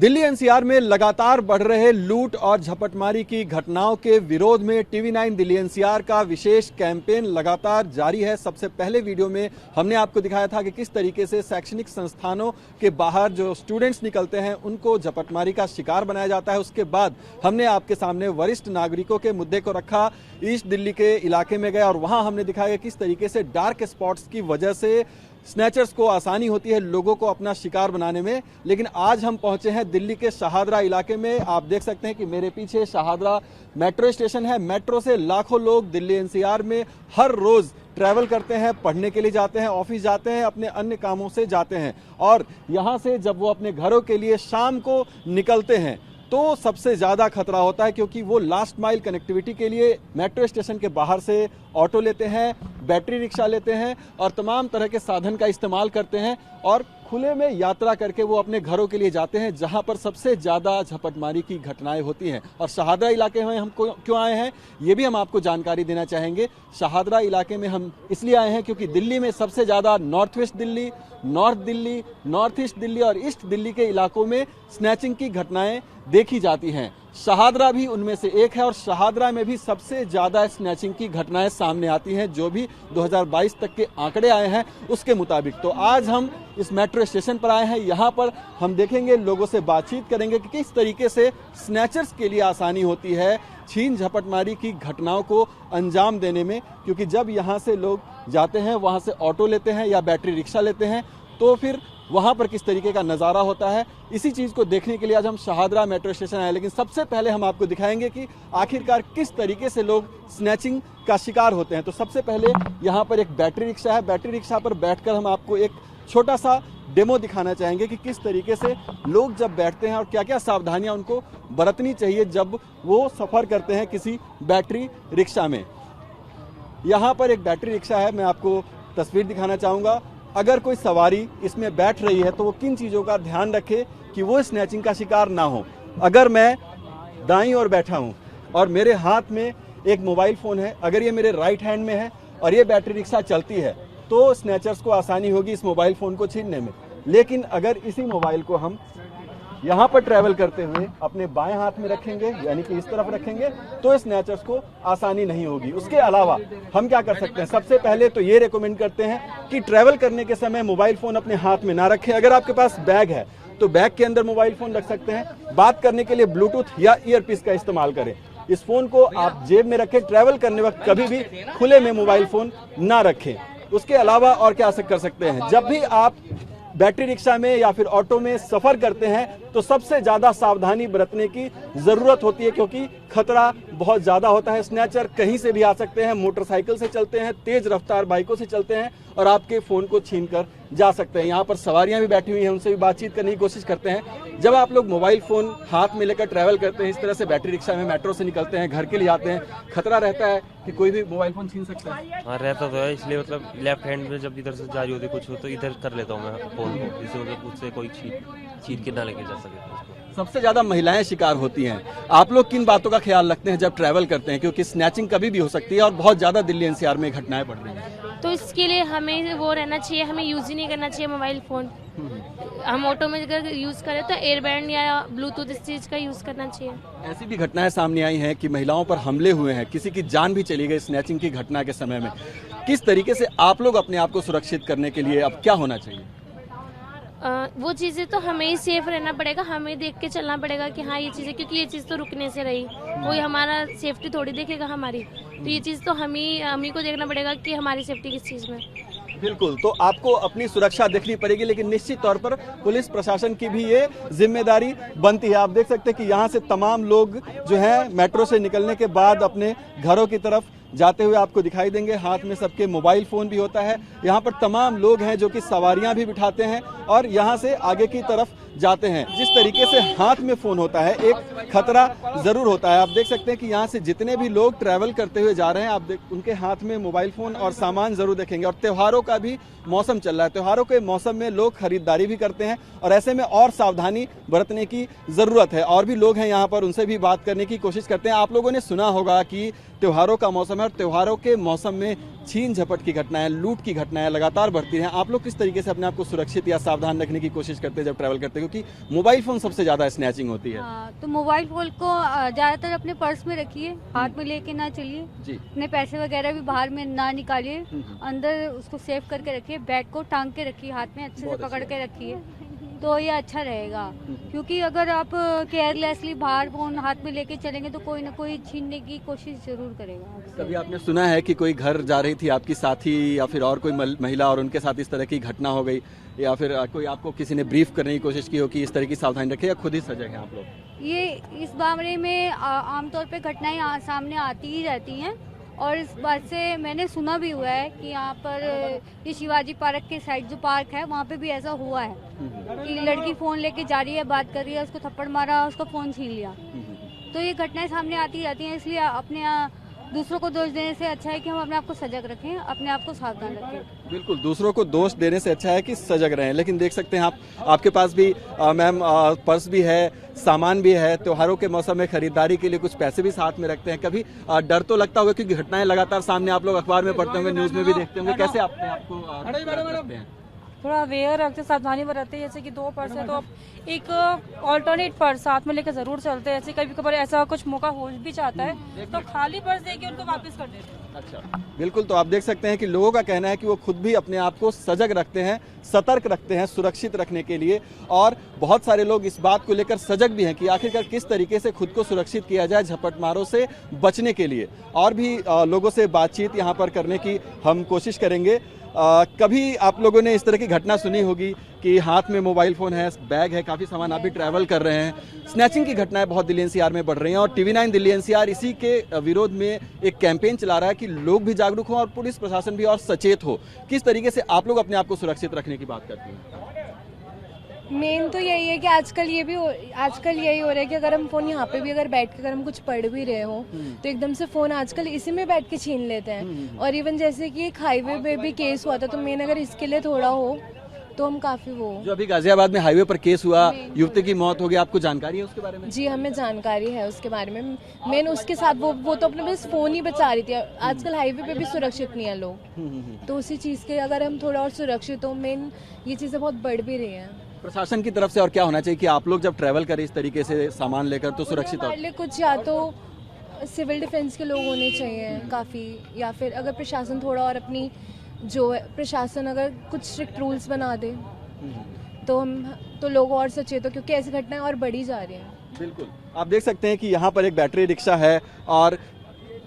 Delhi NCR में लगातार बढ़ रहे लूट और झपटमारी की घटनाओं के विरोध में टीवी9 दिल्ली एनसीआर का विशेष कैंपेन लगातार जारी है। सबसे पहले वीडियो में हमने आपको दिखाया था कि किस तरीके से शैक्षणिक संस्थानों के बाहर जो स्टूडेंट्स निकलते हैं उनको झपटमारी का शिकार बनाया जाता है। उसके बाद हमने आपके सामने वरिष्ठ नागरिकों के मुद्दे को रखा, ईस्ट दिल्ली के इलाके में गए और वहां हमने दिखाया किस तरीके से डार्क स्पॉट्स की वजह से स्नैचर्स को आसानी होती है लोगों को अपना शिकार बनाने में। लेकिन आज हम पहुंचे हैं दिल्ली के शाहदरा इलाके में। आप देख सकते हैं कि मेरे पीछे शाहदरा मेट्रो स्टेशन है। मेट्रो से लाखों लोग दिल्ली एनसीआर में हर रोज ट्रैवल करते हैं, पढ़ने के लिए जाते हैं, ऑफिस जाते हैं, अपने अन्य कामों से जाते हैं और यहाँ से जब वो अपने घरों के लिए शाम को निकलते हैं तो सबसे ज़्यादा खतरा होता है, क्योंकि वो लास्ट माइल कनेक्टिविटी के लिए मेट्रो स्टेशन के बाहर से ऑटो लेते हैं, बैटरी रिक्शा लेते हैं और तमाम तरह के साधन का इस्तेमाल करते हैं और खुले में यात्रा करके वो अपने घरों के लिए जाते हैं, जहां पर सबसे ज़्यादा झपटमारी की घटनाएं होती हैं। और शाहदरा इलाके में हम क्यों आए हैं ये भी हम आपको जानकारी देना चाहेंगे। शाहदरा इलाके में हम इसलिए आए हैं क्योंकि दिल्ली में सबसे ज़्यादा north west Delhi, north Delhi, north east Delhi और ईस्ट दिल्ली के इलाकों में स्नैचिंग की घटनाएं देखी जाती हैं। शाहदरा भी उनमें से एक है और शाहदरा में भी सबसे ज़्यादा स्नैचिंग की घटनाएं सामने आती हैं, जो भी 2022 तक के आंकड़े आए हैं उसके मुताबिक। तो आज हम इस मेट्रो स्टेशन पर आए हैं। यहाँ पर हम देखेंगे, लोगों से बातचीत करेंगे कि किस तरीके से स्नैचर्स के लिए आसानी होती है छीन झपटमारी की घटनाओं को अंजाम देने में, क्योंकि जब यहाँ से लोग जाते हैं, वहाँ से ऑटो लेते हैं या बैटरी रिक्शा लेते हैं, तो फिर वहाँ पर किस तरीके का नज़ारा होता है। इसी चीज़ को देखने के लिए आज हम शाहदरा मेट्रो स्टेशन आए। लेकिन सबसे पहले हम आपको दिखाएंगे कि आखिरकार किस तरीके से लोग स्नैचिंग का शिकार होते हैं। तो सबसे पहले यहाँ पर एक बैटरी रिक्शा है। बैटरी रिक्शा पर बैठकर हम आपको एक छोटा सा डेमो दिखाना चाहेंगे कि किस तरीके से लोग जब बैठते हैं और क्या क्या सावधानियाँ उनको बरतनी चाहिए जब वो सफ़र करते हैं किसी बैटरी रिक्शा में। यहाँ पर एक बैटरी रिक्शा है, मैं आपको तस्वीर दिखाना चाहूँगा। अगर कोई सवारी इसमें बैठ रही है तो वो किन चीज़ों का ध्यान रखे कि वो स्नैचिंग का शिकार ना हो। अगर मैं दाईं ओर बैठा हूँ और मेरे हाथ में एक मोबाइल फ़ोन है, अगर ये मेरे राइट हैंड में है और ये बैटरी रिक्शा चलती है तो स्नैचर्स को आसानी होगी इस मोबाइल फ़ोन को छीनने में। लेकिन अगर इसी मोबाइल को हम यहाँ पर ट्रैवल करते हुए अपने बाएं हाथ में रखेंगे, यानी कि इस तरफ रखेंगे, तो स्नैचर्स को आसानी नहीं होगी। उसके अलावा हम क्या कर सकते हैं, सबसे पहले तो ये रेकमेंड करते हैं कि ट्रैवल करने के समय मोबाइल फ़ोन अपने हाथ में ना रखें। अगर आपके पास बैग है तो बैग के अंदर मोबाइल फ़ोन रख सकते हैं। बात करने के लिए ब्लूटूथ या ईयरपीस का इस्तेमाल करें। इस फ़ोन को आप जेब में रखें। ट्रैवल करने वक्त कभी भी खुले में मोबाइल फ़ोन ना रखें। उसके अलावा और क्या कर सकते हैं, जब भी आप बैटरी रिक्शा में या फिर ऑटो में सफ़र करते हैं तो सबसे ज़्यादा सावधानी बरतने की ज़रूरत होती है, क्योंकि खतरा बहुत ज़्यादा होता है। स्नैचर कहीं से भी आ सकते हैं, मोटरसाइकिल से चलते हैं, तेज़ रफ्तार बाइकों से चलते हैं और आपके फ़ोन को छीन कर जा सकते हैं। यहाँ पर सवारियाँ भी बैठी हुई हैं, उनसे भी बातचीत करने की कोशिश करते हैं। जब आप लोग मोबाइल फ़ोन हाथ में लेकर ट्रैवल करते हैं, इस तरह से बैटरी रिक्शा में मेट्रो से निकलते हैं, घर के लिए आते हैं, खतरा रहता है कि कोई भी मोबाइल फ़ोन छीन सकता है। हाँ, रहता तो है, इसलिए मतलब लेफ्ट हैंड में जब इधर से जारी होती कुछ हो तो इधर कर लेता हूँ मैं फ़ोन को, जिससे मतलब उससे कोई छीन के ना लेके जा सके। सबसे ज़्यादा महिलाएं शिकार होती हैं। आप लोग किन बातों का ख्याल रखते हैं जब ट्रैवल करते हैं, क्योंकि स्नैचिंग कभी भी हो सकती है और बहुत ज़्यादा दिल्ली एनसीआर में घटनाएं बढ़ रही हैं? तो इसके लिए हमें वो रहना चाहिए, हमें यूज़ ही नहीं करना चाहिए मोबाइल फ़ोन। हम ऑटो में अगर यूज़ करें तो एयरबैंड या ब्लूटूथ इस चीज़ का यूज़ करना चाहिए। ऐसी भी घटनाएं सामने आई हैं कि महिलाओं पर हमले हुए हैं, किसी की जान भी चली गई स्नैचिंग की घटना के समय में। किस तरीके से आप लोग अपने आप को सुरक्षित करने के लिए अब क्या होना चाहिए? वो चीज़ें तो हमें ही सेफ रहना पड़ेगा, हमें देख के चलना पड़ेगा कि हाँ ये चीज़ें, क्योंकि ये चीज़ तो रुकने से रही, कोई हमारा सेफ्टी थोड़ी देखेगा हमारी। तो ये चीज़ तो हम ही को देखना पड़ेगा कि हमारी सेफ्टी किस चीज़ में। बिल्कुल, तो आपको अपनी सुरक्षा देखनी पड़ेगी, लेकिन निश्चित तौर पर पुलिस प्रशासन की भी ये जिम्मेदारी बनती है। आप देख सकते हैं कि यहाँ से तमाम लोग जो हैं मेट्रो से निकलने के बाद अपने घरों की तरफ जाते हुए आपको दिखाई देंगे। हाथ में सबके मोबाइल फ़ोन भी होता है। यहाँ पर तमाम लोग हैं जो कि सवारियाँ भी बिठाते हैं और यहाँ से आगे की तरफ जाते हैं। जिस तरीके से हाथ में फ़ोन होता है, एक खतरा ज़रूर होता है। आप देख सकते हैं कि यहाँ से जितने भी लोग ट्रैवल करते हुए जा रहे हैं, आप उनके हाथ में मोबाइल फ़ोन और सामान ज़रूर देखेंगे। और त्योहारों का भी मौसम चल रहा है, त्योहारों के मौसम में लोग खरीदारी भी करते हैं और ऐसे में और सावधानी बरतने की ज़रूरत है। और भी लोग हैं यहाँ पर, उनसे भी बात करने की कोशिश करते हैं। आप लोगों ने सुना होगा कि त्योहारों का मौसम है और त्योहारों के मौसम में छीन झपट की घटनाएं, लूट की घटनाएं लगातार बढ़ती हैं। आप लोग किस तरीके से अपने आप को सुरक्षित या सावधान रखने की कोशिश करते हैं जब ट्रैवल करते हैं, क्योंकि मोबाइल फोन सबसे ज्यादा स्नैचिंग होती है? हाँ, तो मोबाइल फोन को ज्यादातर अपने पर्स में रखिए, हाथ में लेके ना चलिए जी। अपने पैसे वगैरह भी बाहर में ना निकालिए, अंदर उसको सेव करके रखिए, बैग को टांग के रखिए, हाथ में अच्छे से बहुत पकड़ अच्छा। के रखिए, तो ये अच्छा रहेगा। क्योंकि अगर आप केयरलेसली बाहर फोन हाथ में लेके चलेंगे तो कोई ना कोई छीनने की कोशिश जरूर करेगा आपसे। कभी आपने सुना है कि कोई घर जा रही थी आपकी साथी या फिर और कोई महिला और उनके साथ इस तरह की घटना हो गई, या फिर कोई आपको किसी ने ब्रीफ करने की कोशिश की हो कि इस तरह की सावधानी रखें, या खुद ही सजग हैं आप लोग? ये इस मामले में आमतौर पे घटनाएं सामने आती ही रहती हैं, और इस बात से मैंने सुना भी हुआ है कि यहाँ पर ये शिवाजी पार्क के साइड जो पार्क है वहाँ पे भी ऐसा हुआ है कि लड़की फोन लेके जा रही है, बात कर रही है, उसको थप्पड़ मारा, उसका फोन छीन लिया। तो ये घटनाएं सामने आती रहती हैं, इसलिए अपने दूसरों को दोष देने से अच्छा है कि हम अपने आप को सजग रखें, अपने आप को सावधान रखें। बिल्कुल, दूसरों को दोष देने से अच्छा है कि सजग रहें। लेकिन देख सकते हैं आपके पास भी मैम पर्स भी है, सामान भी है, त्योहारों के मौसम में खरीदारी के लिए कुछ पैसे भी साथ में रखते हैं। कभी डर तो लगता होगा क्योंकि घटनाएं लगातार सामने आप लोग अखबार में पढ़ते होंगे, न्यूज में भी देखते होंगे, कैसे अपने आपको रखते हैं? थोड़ा अवेयर रखते, सावधानी बरतते हैं। जैसे कि 2 पर्स है तो आप एक ऑल्टरनेट पर्स साथ में लेकर जरूर चलते हैं। ऐसे कभी कभार ऐसा कुछ मौका हो भी जाता है तो खाली पर्स देके उनको वापस कर देते हैं। अच्छा, बिल्कुल। तो आप देख सकते हैं कि लोगों का कहना है कि वो खुद भी अपने आप को सजग रखते हैं, सतर्क रखते हैं सुरक्षित रखने के लिए, और बहुत सारे लोग इस बात को लेकर सजग भी हैं कि आखिरकार किस तरीके से खुद को सुरक्षित किया जाए झपटमारों से बचने के लिए। और भी लोगों से बातचीत यहाँ पर करने की हम कोशिश करेंगे। कभी आप लोगों ने इस तरह की घटना सुनी होगी कि हाथ में मोबाइल फोन है, बैग है, काफ़ी सामान, आप भी ट्रैवल कर रहे हैं। स्नैचिंग की घटनाएं बहुत दिल्ली एनसीआर में बढ़ रही हैं और TV9 दिल्ली एनसीआर इसी के विरोध में एक कैंपेन चला रहा है कि लोग भी जागरूक हों और पुलिस प्रशासन भी और सचेत हो। किस तरीके से आप लोग अपने आप को सुरक्षित रखने की बात करते हैं? मेन तो यही है कि आजकल यही हो रहा है कि अगर हम फोन यहाँ पे भी अगर बैठ के अगर हम कुछ पढ़ भी रहे हो तो एकदम से फोन आजकल इसी में बैठ के छीन लेते हैं। और इवन जैसे कि एक हाईवे पे भी केस हुआ था, तो मेन अगर इसके लिए थोड़ा हो तो हम काफी वो। जो अभी गाजियाबाद में हाईवे पर केस हुआ, युवती की मौत हो गई, आपको जानकारी है उसके बारे में? जी, हमें जानकारी है उसके बारे में। मेन उसके साथ वो तो अपने बस फोन ही बचा रही थी। आजकल हाईवे पे भी सुरक्षित नहीं है लोग, तो उसी चीज के अगर हम थोड़ा और सुरक्षित हो, मेन ये चीजें बहुत बढ़ भी रही हैं। प्रशासन की तरफ से और क्या होना चाहिए कि आप लोग जब ट्रैवल करें इस तरीके से सामान लेकर तो सुरक्षित हो? हमारे लिए कुछ या तो सिविल डिफेंस के लोग होने चाहिए काफ़ी, या फिर अगर प्रशासन थोड़ा और अपनी जो है प्रशासन अगर कुछ स्ट्रिक्ट रूल्स बना दे तो लोग और सचेत हो, क्योंकि ऐसी घटनाएं और बढ़ी जा रही हैं। बिल्कुल, आप देख सकते हैं कि यहाँ पर एक बैटरी रिक्शा है और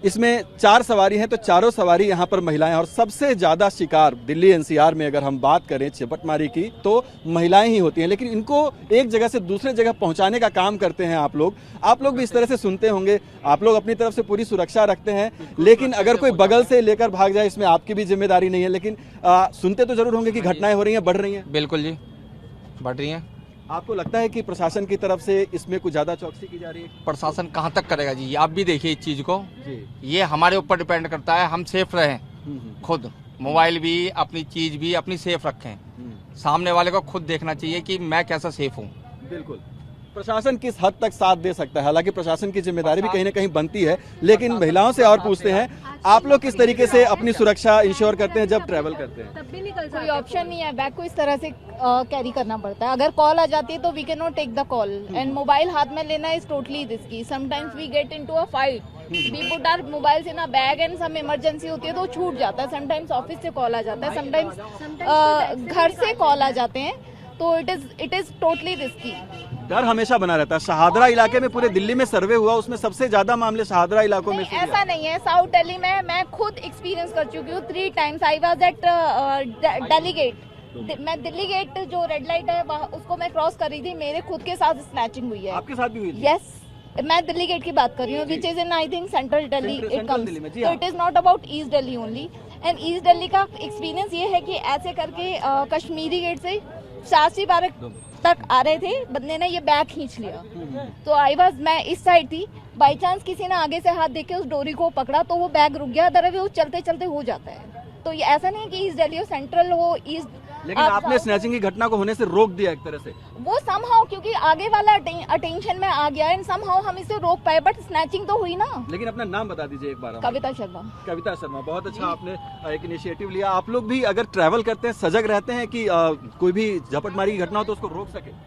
इसमें 4 सवारी हैं, तो चारों सवारी यहाँ पर महिलाएं, और सबसे ज़्यादा शिकार दिल्ली एनसीआर में अगर हम बात करें झपटमारी की तो महिलाएं ही होती हैं। लेकिन इनको एक जगह से दूसरे जगह पहुँचाने का काम करते हैं आप लोग भी इस तरह से सुनते होंगे। आप लोग अपनी तरफ से पूरी सुरक्षा रखते हैं, लेकिन अगर कोई बगल से लेकर भाग जाए इसमें आपकी भी जिम्मेदारी नहीं है। लेकिन सुनते तो जरूर होंगे कि घटनाएं हो रही हैं, बढ़ रही हैं। बिल्कुल जी, बढ़ रही हैं। आपको लगता है कि प्रशासन की तरफ से इसमें कुछ ज्यादा चौकसी की जा रही है? प्रशासन कहाँ तक करेगा जी, आप भी देखिए इस चीज को जी। ये हमारे ऊपर डिपेंड करता है, हम सेफ रहें खुद, मोबाइल भी अपनी चीज भी अपनी सेफ रखें। सामने वाले को खुद देखना चाहिए कि मैं कैसा सेफ हूँ। बिल्कुल, प्रशासन किस हद तक साथ दे सकता है, हालांकि प्रशासन की जिम्मेदारी भी कहीं ना कहीं बनती है। लेकिन महिलाओं से और पूछते हैं, आप लोग किस तरीके से अपनी सुरक्षा इंश्योर करते हैं जब ट्रैवल करते हैं? तब भी निकल कोई ऑप्शन नहीं है, बैग को इस तरह से कैरी करना पड़ता है। अगर कॉल आ जाती है तो we can not take the call, and mobile हाथ में लेना is totally risky. Sometimes we get into a fight, we put our mobiles in a bag and some emergency होती है तो छूट जाता है। समटाइम्स ऑफिस से कॉल आ जाता है, समटाइम्स घर से कॉल आ जाते हैं, तो इट इज टोटली रिस्की। डर हमेशा बना रहता है। शहादरा इलाके में पूरे दिल्ली में सर्वे हुआ, उसमें सबसे ज्यादा मामले शहादरा इलाकों में। ऐसा नहीं है, साउथ दिल्ली में मैं खुद एक्सपीरियंस कर चुकी हूँ 3 times। I was at Delhi gate. मैं दिल्ली गेट जो रेड लाइट है उसको मैं क्रॉस कर रही थी, मेरे खुद के साथ स्नैचिंग हुई है। आपके साथ भी हुई थी? यस, मैं दिल्ली गेट की बात कर रही हूँ, which is in I think central Delhi it comes, जी तो it is not about east Delhi only. And east Delhi का एक्सपीरियंस ये है कि ऐसे करके कश्मीरी गेट से शास्त्री पार्क तक आ रहे थे, बंदे ने ये बैग खींच लिया। तो मैं इस साइड थी, बाई चांस किसी ने आगे से हाथ देके उस डोरी को पकड़ा तो वो बैग रुक गया, अदरवाइज वो चलते चलते हो जाता है। तो ये ऐसा नहीं है कि ईस्ट दिल्ली हो, सेंट्रल हो, ईस्ट लेकिन आपने स्नैचिंग की घटना को होने से रोक दिया एक तरह से। वो समहाउ क्योंकि आगे वाला अटेंशन में आ गया एंड समहाउ हम इसे रोक पाए, बट स्नैचिंग तो हुई ना। लेकिन अपना नाम बता दीजिए एक बार। कविता शर्मा। कविता शर्मा, बहुत अच्छा आपने एक इनिशिएटिव लिया। आप लोग भी अगर ट्रैवल करते हैं सजग रहते हैं कि कोई भी झपटमारी की घटना हो तो उसको रोक सके?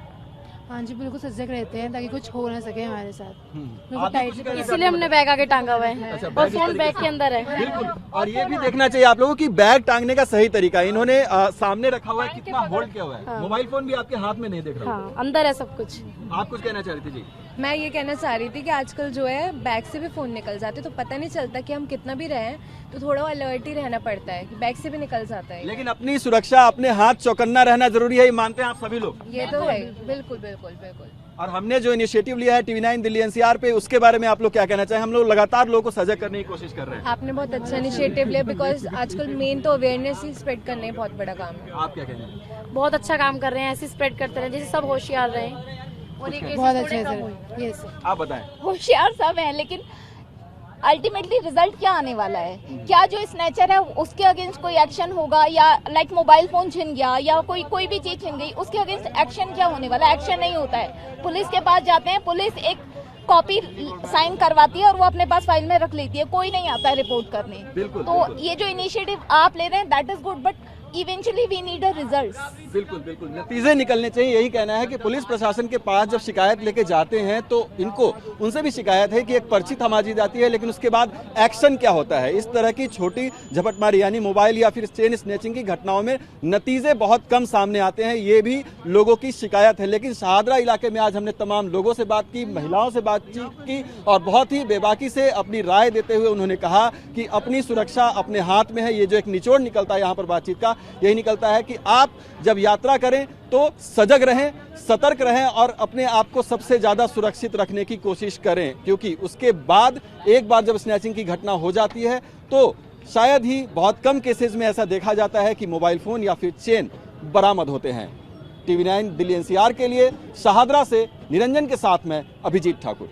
हाँ जी, बिल्कुल सजग रहते हैं ताकि कुछ हो ना सके हमारे साथ। इसीलिए हमने बैग आगे टांगा हुआ है अच्छा, और बैग इस फोन तरीके बैग से। के अंदर है। बिल्कुल, और ये भी देखना चाहिए आप लोगों की बैग टांगने का सही तरीका। इन्होंने सामने रखा हुआ है, कितना होल्ड किया हुआ है। मोबाइल फोन भी आपके हाथ में नहीं देख रहा हूँ। हाँ, अंदर है सब कुछ। आप कुछ कहना चाह रही थी जी? मैं ये कहना चाह रही थी कि आजकल जो है बैग से भी फ़ोन निकल जाते तो पता नहीं चलता कि हम कितना भी रहें, तो थोड़ा अलर्ट ही रहना पड़ता है कि बैग से भी निकल जाता है। लेकिन अपनी सुरक्षा, अपने हाथ चौकन्ना रहना जरूरी है, ये मानते हैं आप सभी लोग? ये तो है, बिल्कुल बिल्कुल बिल्कुल। और हमने जो इनिशिएटिव लिया है TV9 दिल्ली NCR पे, उसके बारे में आप लोग क्या कहना चाहें? हम लोग लगातार लोगों को सजग करने की कोशिश कर रहे हैं। आपने बहुत अच्छा इनिशिएटिव लिया, बिकॉज आजकल मेन तो अवेयरनेस ही स्प्रेड करने बहुत बड़ा काम है। आप क्या कहना हैं? बहुत अच्छा काम कर रहे हैं, ऐसे स्प्रेड करते रहे जैसे सब होशियार रहे और ये cases बहुत थोड़े अच्छा है कम हों। Sir, yes. आप बताएं। होशियार सब हैं, लेकिन अल्टीमेटली रिजल्ट क्या आने वाला है? क्या जो स्नैचर है उसके अगेंस्ट कोई एक्शन होगा, या लाइक मोबाइल फोन छिन गया या कोई भी चीज छिन गई, उसके अगेंस्ट एक्शन क्या होने वाला है? एक्शन नहीं होता है। पुलिस के पास जाते हैं, पुलिस एक कॉपी साइन करवाती है और वो अपने पास फाइल में रख लेती है, कोई नहीं आता है रिपोर्ट करने। बिल्कुल, तो बिल्कुल। ये जो इनिशिएटिव आप ले रहे हैं that is good, but eventually we need a results. बिल्कुल बिल्कुल, नतीजे निकलने चाहिए, यही कहना है कि पुलिस प्रशासन के पास जब शिकायत लेके जाते हैं तो इनको उनसे भी शिकायत है कि एक पर्ची थमा दी जाती है, लेकिन उसके बाद एक्शन क्या होता है? इस तरह की छोटी झपटमारी यानी मोबाइल या फिर चेन स्नैचिंग की घटनाओं में नतीजे बहुत कम सामने आते हैं, ये भी लोगों की शिकायत है। लेकिन शाहदरा इलाके में आज हमने तमाम लोगों से बात की, महिलाओं से बातचीत की, और बहुत ही बेबाकी से अपनी राय देते हुए उन्होंने कहा कि अपनी सुरक्षा अपने हाथ में है। ये जो एक निचोड़ निकलता है यहाँ पर बातचीत का, यही निकलता है कि आप जब यात्रा करें तो सजग रहें, सतर्क रहें और अपने आप को सबसे ज्यादा सुरक्षित रखने की कोशिश करें, क्योंकि उसके बाद एक बार जब स्नैचिंग की घटना हो जाती है तो शायद ही बहुत कम केसेस में ऐसा देखा जाता है कि मोबाइल फोन या फिर चेन बरामद होते हैं। TV9 दिल्ली NCR के लिए शाहदरा से निरंजन के साथ में अभिजीत ठाकुर।